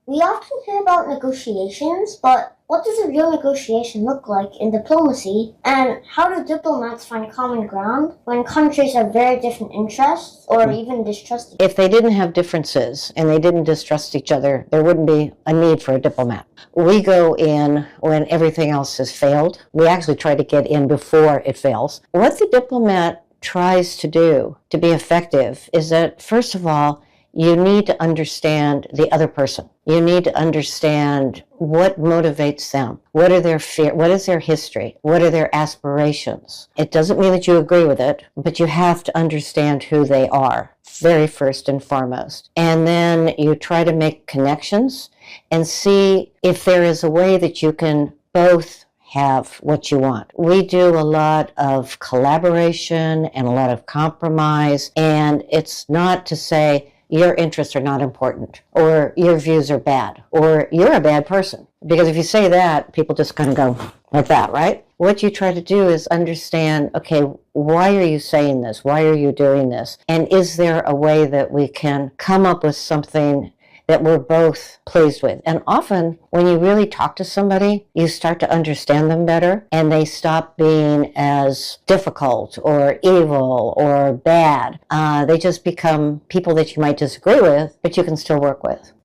We often hear about negotiations, but what does a real negotiation look like in diplomacy, and how do diplomats find common ground when countries have very different interests or even distrust each other? If they didn't have differences and they didn't distrust each other, there wouldn't be a need for a diplomat. We go in when everything else has failed. We actually try to get in before it fails. What the diplomat tries to do to be effective is that, first of all, you need to understand the other person. You need to understand what motivates them. What are their fear? What is their history? What are their aspirations? It doesn't mean that you agree with it, but you have to understand who they are, very first and foremost. And then you try to make connections and see if there is a way that you can both have what you want. We do a lot of collaboration and a lot of compromise, and it's not to say your interests are not important, or your views are bad, or you're a bad person. Because if you say that, people just kind of go like that, right? What you try to do is understand, okay, why are you saying this? Why are you doing this? And is there a way that we can come up with something that we're both pleased with? And often when you really talk to somebody, you start to understand them better, and they stop being as difficult or evil or bad. They just become people that you might disagree with, but you can still work with.